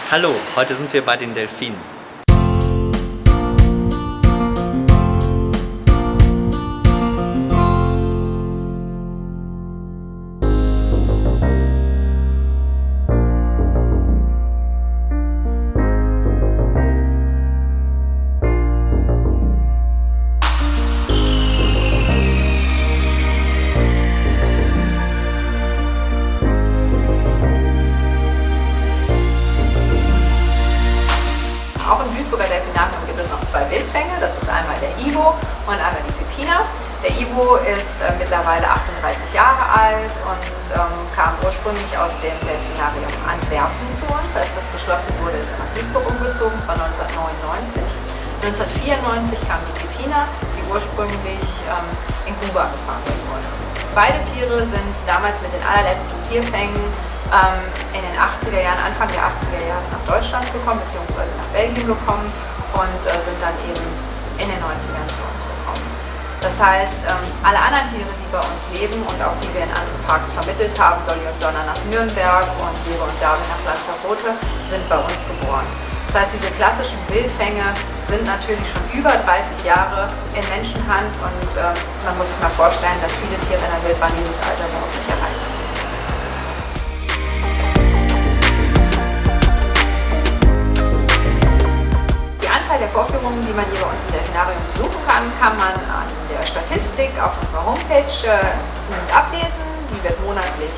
Hallo, heute sind wir bei den Delfinen. Auch im Duisburger Delfinarium gibt es noch zwei Wildfänge. Das ist einmal der Ivo und einmal die Pepina. Der Ivo ist mittlerweile 38 Jahre alt und kam ursprünglich aus dem Delfinarium Antwerpen zu uns. Als das geschlossen wurde, ist er nach Duisburg umgezogen. Das war 1999. 1994 kam die Pepina, die ursprünglich in Kuba gefangen wurde. Beide Tiere sind damals mit den allerletzten Tierfängen in den 80er Jahren, Anfang der 80er Jahre nach Deutschland gekommen, beziehungsweise nach Belgien gekommen und sind dann eben in den 90ern zu uns gekommen. Das heißt, alle anderen Tiere, die bei uns leben und auch die wir in anderen Parks vermittelt haben, Dolly und Donna nach Nürnberg und Diego und Darwin nach Lanzarote, sind bei uns geboren. Das heißt, diese klassischen Wildfänge sind natürlich schon über 30 Jahre in Menschenhand und man muss sich mal vorstellen, dass viele Tiere in der Wildbahn dieses Alter überhaupt nicht erreichen. Die Anzahl der Vorführungen, die man hier bei uns im Delfinarium besuchen kann man an der Statistik auf unserer Homepage ablesen. Die wird monatlich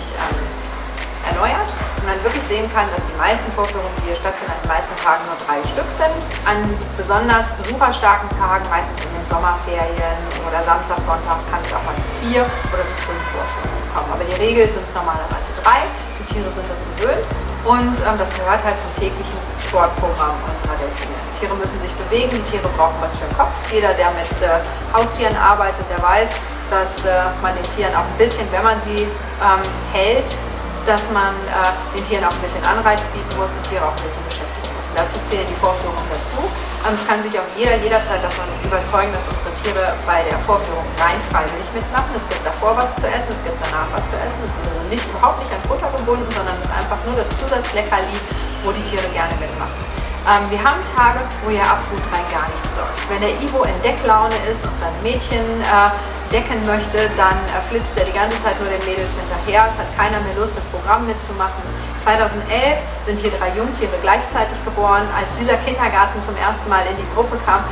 erneuert und man wirklich sehen kann, dass die meisten Vorführungen, die hier stattfinden, an den meisten Tagen nur 3 Stück sind. An besonders besucherstarken Tagen, meistens in den Sommerferien oder Samstag, Sonntag, kann es auch mal zu 4 oder zu 5 Vorführungen kommen. Aber die Regel sind es normalerweise 3. Die Tiere sind das gewöhnt und das gehört halt zum täglichen Sportprogramm unserer Delfine. Die Tiere müssen sich bewegen, die Tiere brauchen was für den Kopf. Jeder, der mit Haustieren arbeitet, der weiß, dass man den Tieren auch ein bisschen, wenn man sie hält, dass man den Tieren auch ein bisschen Anreiz bieten muss, die Tiere auch ein bisschen beschäftigen muss. Und dazu zählen die Vorführungen dazu. Es kann sich auch jederzeit davon überzeugen, dass unsere Tiere bei der Vorführung rein freiwillig mitmachen. Es gibt davor was zu essen, es gibt danach was zu essen. Es ist also überhaupt nicht an Futter gebunden, sondern es ist einfach nur das Zusatzleckerli, wo die Tiere gerne mitmachen. Wir haben Tage, wo hier absolut rein gar nichts läuft. Wenn der Ivo in Decklaune ist und sein Mädchen decken möchte, dann flitzt er die ganze Zeit nur den Mädels hinterher. Es hat keiner mehr Lust, im Programm mitzumachen. 2011 sind hier 3 Jungtiere gleichzeitig geboren. Als dieser Kindergarten zum ersten Mal in die Gruppe kam,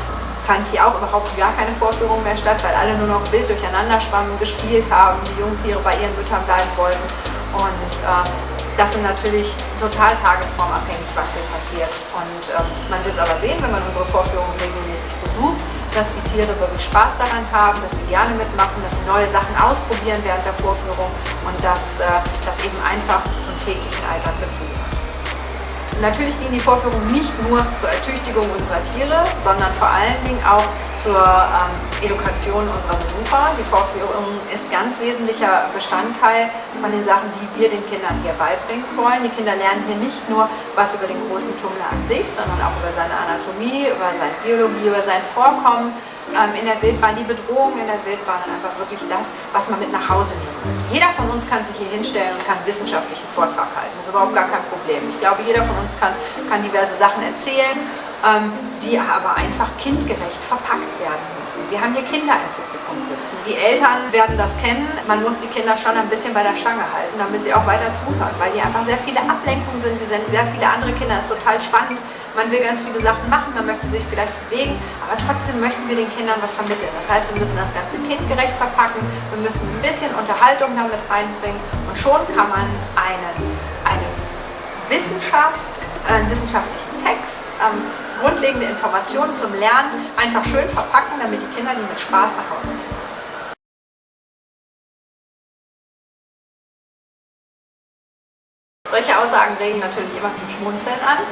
fand hier auch überhaupt gar keine Vorführung mehr statt, weil alle nur noch wild durcheinander schwammen, gespielt haben, die Jungtiere bei ihren Müttern bleiben wollten. Und das sind natürlich total tagesformabhängig, was hier passiert. Und man wird es aber sehen, wenn man unsere Vorführungen regelmäßig besucht, dass die Tiere wirklich Spaß daran haben, dass sie gerne mitmachen, dass sie neue Sachen ausprobieren während der Vorführung und dass das eben einfach zum täglichen Alltag dazugehört. Natürlich dienen die Vorführungen nicht nur zur Ertüchtigung unserer Tiere, sondern vor allen Dingen auch zur Edukation unserer Besucher. Die Vorführung ist ganz wesentlicher Bestandteil von den Sachen, die wir den Kindern hier beibringen wollen. Die Kinder lernen hier nicht nur was über den großen Tummler an sich, sondern auch über seine Anatomie, über seine Biologie, über sein Vorkommen in der Wildbahn, die Bedrohung in der Wildbahn und einfach wirklich das, was man mit nach Hause nehmen muss. Jeder von uns kann sich hier hinstellen und kann einen wissenschaftlichen Vortrag halten. Das ist überhaupt gar kein Problem. Ich glaube, jeder von uns kann diverse Sachen erzählen, die aber einfach kindgerecht verpackt werden müssen. Wir haben hier Kinder im Publikum sitzen. Die Eltern werden das kennen. Man muss die Kinder schon ein bisschen bei der Stange halten, damit sie auch weiter zuhören, weil hier einfach sehr viele Ablenkungen sind. Hier sind sehr viele andere Kinder. Es ist total spannend. Man will ganz viele Sachen machen, man möchte sich vielleicht bewegen, aber trotzdem möchten wir den Kindern was vermitteln. Das heißt, wir müssen das Ganze kindgerecht verpacken, wir müssen ein bisschen Unterhaltung damit reinbringen und schon kann man eine Wissenschaft, einen wissenschaftlichen Text, grundlegende Informationen zum Lernen einfach schön verpacken, damit die Kinder die mit Spaß nach Hause nehmen. Solche Aussagen regen natürlich immer zum Schmunzeln an.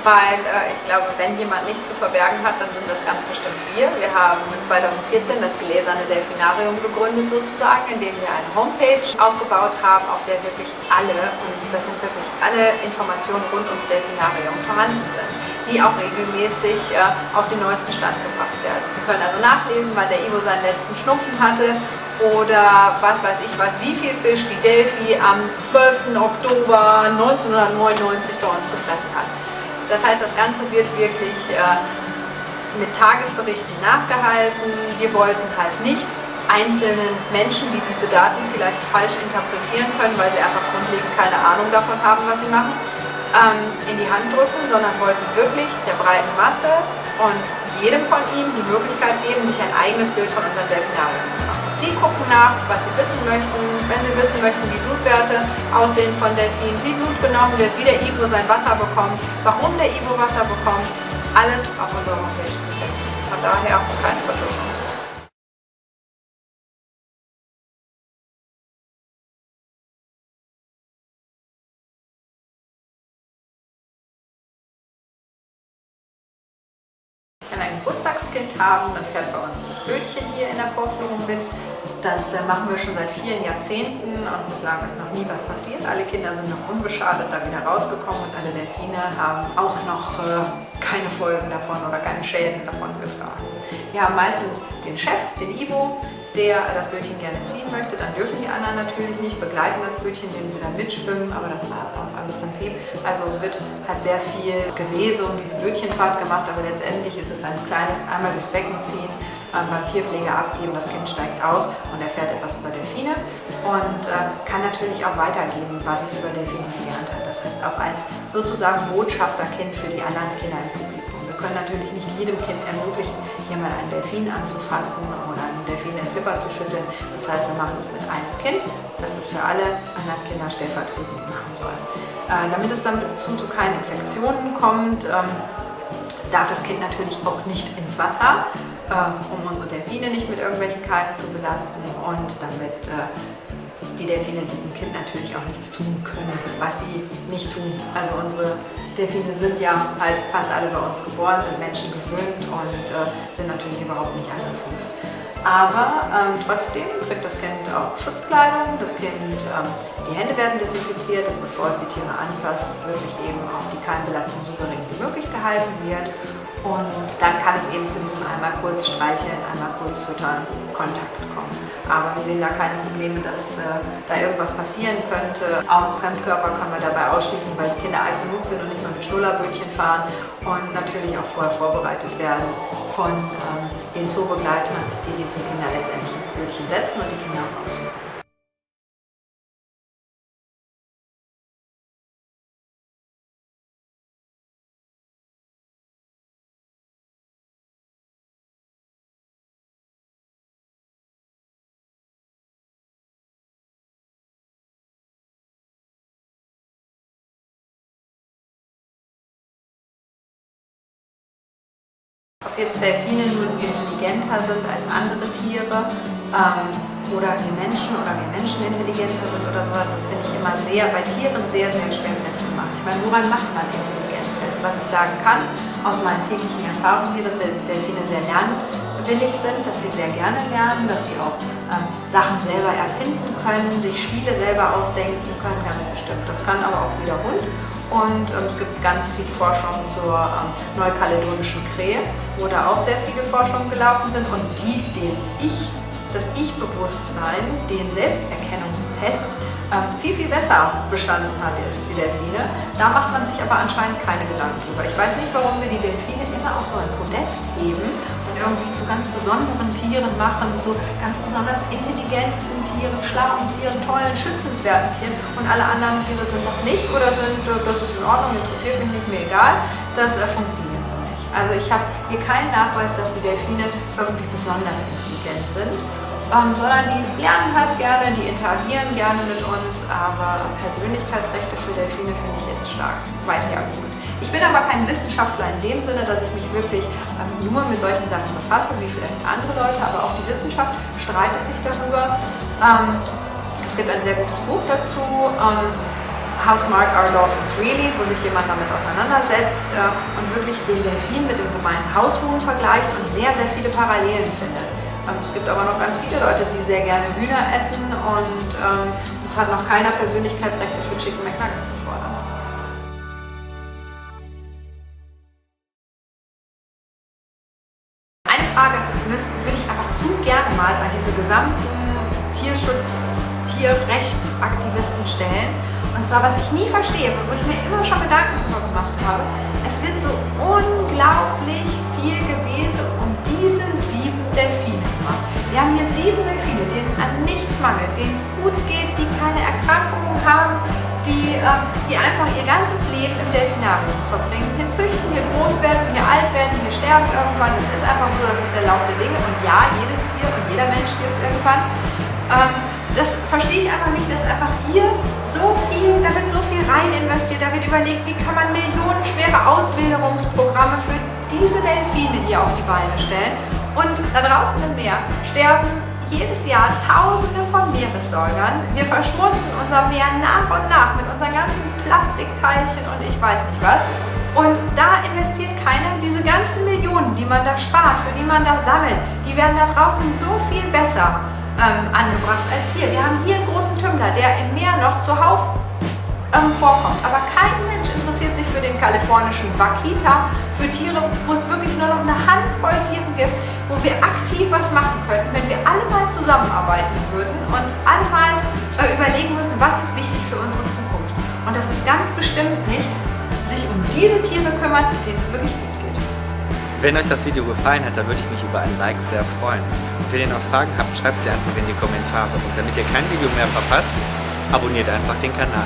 Weil ich glaube, wenn jemand nichts zu verbergen hat, dann sind das ganz bestimmt wir. Wir haben 2014 das Gläserne Delfinarium gegründet sozusagen, indem wir eine Homepage aufgebaut haben, auf der wirklich alle, und das sind wirklich alle Informationen rund ums Delfinarium vorhanden sind, die auch regelmäßig auf den neuesten Stand gebracht werden. Sie können also nachlesen, wann der Ivo seinen letzten Schnupfen hatte oder was weiß ich was, wie viel Fisch die Delphi am 12. Oktober 1999 bei uns gefressen hat. Das heißt, das Ganze wird wirklich mit Tagesberichten nachgehalten. Wir wollten halt nicht einzelnen Menschen, die diese Daten vielleicht falsch interpretieren können, weil sie einfach grundlegend keine Ahnung davon haben, was sie machen, in die Hand drücken, sondern wollten wirklich der breiten Masse und jedem von ihnen die Möglichkeit geben, sich ein eigenes Bild von unserem Delfinarium zu machen. Sie gucken nach, was sie wissen möchten, wenn sie wissen möchten, wie Blutwerte aussehen von Delfinen, wie Blut genommen wird, wie der Ivo sein Wasser bekommt, warum der Ivo Wasser bekommt, alles auf unserer Homepage zu finden. Von daher keine Vertuschung. Wenn wir ein Geburtstagskind haben, dann fährt bei uns das Bötchen hier in der Vorführung mit. Das machen wir schon seit vielen Jahrzehnten und bislang ist noch nie was passiert. Alle Kinder sind noch unbeschadet da wieder rausgekommen und alle Delfine haben auch noch keine Folgen davon oder keine Schäden davon getragen. Wir haben meistens den Chef, den Ivo, der das Bötchen gerne ziehen möchte. Dann dürfen die anderen natürlich nicht begleiten das Bötchen, indem sie dann mitschwimmen, aber das war es auch im Prinzip. Also es wird halt sehr viel Gewese um diese Bötchenfahrt gemacht, aber letztendlich ist es ein kleines einmal durchs Becken ziehen, beim Tierpfleger abgeben, das Kind steigt aus und erfährt etwas über Delfine und kann natürlich auch weitergeben, was es über Delfine gelernt hat. Das heißt auch als sozusagen Botschafterkind für die anderen Kinder im Publikum. Wir können natürlich nicht jedem Kind ermöglichen, hier mal einen Delfin anzufassen oder einen Delfin in den Flipper zu schütteln. Das heißt, wir machen es mit einem Kind, das es für alle anderen Kinder stellvertretend machen soll. Damit es dann zu keinen Infektionen kommt, darf das Kind natürlich auch nicht ins Wasser, um unsere Delfine nicht mit irgendwelchen Keimen zu belasten und damit die Delfine diesem Kind natürlich auch nichts tun können, was sie nicht tun. Also unsere Delfine sind ja halt fast alle bei uns geboren, sind Menschen gewöhnt und sind natürlich überhaupt nicht aggressiv. Aber trotzdem kriegt das Kind auch Schutzkleidung, das Kind, die Hände werden desinfiziert, dass bevor es die Tiere anfasst, wirklich eben auch die Keimbelastung so gering wie möglich gehalten wird. Und dann kann es eben zu diesem einmal kurz streicheln, einmal kurz füttern, Kontakt kommen. Aber wir sehen da keine Probleme, dass da irgendwas passieren könnte. Auch Fremdkörper können wir dabei ausschließen, weil die Kinder alt genug sind und nicht mehr mit Schnullerbötchen fahren und natürlich auch vorher vorbereitet werden von den Zoobegleitern, die diese Kinder letztendlich ins Bötchen setzen und die Kinder auch aussuchen. Ob jetzt Delfine nun intelligenter sind als andere Tiere oder wir Menschen intelligenter sind oder sowas, das finde ich immer bei Tieren sehr, sehr schwer festzumachen. Ich meine, woran macht man Intelligenz fest? Was ich sagen kann, aus meinen täglichen Erfahrungen hier, dass Delfine sehr lernwillig sind, dass sie sehr gerne lernen, dass sie auch Sachen selber erfinden können, sich Spiele selber ausdenken können, ganz bestimmt. Das kann aber auch jeder Hund. Und es gibt ganz viel Forschung zur neukaledonischen Krähe, wo da auch sehr viele Forschungen gelaufen sind und das Ich-Bewusstsein, den Selbsterkennungstest viel, viel besser bestanden hat als die Delfine. Da macht man sich aber anscheinend keine Gedanken drüber. Ich weiß nicht, warum wir die Delfine immer auf so ein Podest heben und irgendwie zu ganz besonderen Tieren machen, so ganz besonders intelligenten Tieren, schlauen Tieren, tollen, schützenswerten Tieren und alle anderen Tiere sind das nicht oder sind, das ist in Ordnung, interessiert mich nicht, mir egal. Das funktioniert so nicht. Also ich habe hier keinen Nachweis, dass die Delfine irgendwie besonders intelligent sind. Sondern die lernen halt gerne, die interagieren gerne mit uns, aber Persönlichkeitsrechte für Delfine finde ich jetzt stark weit hergeholt. Ich bin aber kein Wissenschaftler in dem Sinne, dass ich mich wirklich nur mit solchen Sachen befasse, wie vielleicht andere Leute, aber auch die Wissenschaft streitet sich darüber. Es gibt ein sehr gutes Buch dazu, How Smart Are Dolphins Really, wo sich jemand damit auseinandersetzt und wirklich den Delfin mit dem gemeinen Haushuhn vergleicht und sehr, sehr viele Parallelen findet. Es gibt aber noch ganz viele Leute, die sehr gerne Hühner essen und es hat noch keiner Persönlichkeitsrechte für Chicken McNuggets gefordert. Eine Frage würde ich einfach zu gerne mal an diese gesamten Tierrechtsaktivisten stellen. Und zwar, was ich nie verstehe, wo ich mir immer schon Gedanken darüber gemacht habe, es mangelt, denen es gut geht, die keine Erkrankungen haben, die einfach ihr ganzes Leben im Delfinarium verbringen, hier züchten, hier groß werden, hier alt werden, hier sterben irgendwann. Das ist einfach so, das ist der Lauf der Dinge. Und ja, jedes Tier und jeder Mensch stirbt irgendwann. Das verstehe ich einfach nicht, dass einfach hier so viel, da wird so viel rein investiert, da wird überlegt, wie kann man millionenschwere Auswilderungsprogramme für diese Delfine hier auf die Beine stellen. Und da draußen im Meer sterben jedes Jahr Tausende von Meeressäugern. Wir verschmutzen unser Meer nach und nach mit unseren ganzen Plastikteilchen und ich weiß nicht was. Und da investiert keiner. Diese ganzen Millionen, die man da spart, für die man da sammelt, die werden da draußen so viel besser angebracht als hier. Wir haben hier einen großen Tümmler, der im Meer noch zuhauf vorkommt. Aber kein Mensch interessiert sich für den kalifornischen Vaquita, für Tiere, wo es wirklich nur noch eine Handvoll Tiere gibt, wo wir aktiv was machen könnten, wenn wir alle mal zusammenarbeiten würden und alle mal überlegen müssen, was ist wichtig für unsere Zukunft. Und das ist ganz bestimmt nicht sich um diese Tiere kümmern, denen es wirklich gut geht. Wenn euch das Video gefallen hat, dann würde ich mich über ein Like sehr freuen. Und wenn ihr noch Fragen habt, schreibt sie einfach in die Kommentare. Und damit ihr kein Video mehr verpasst, abonniert einfach den Kanal.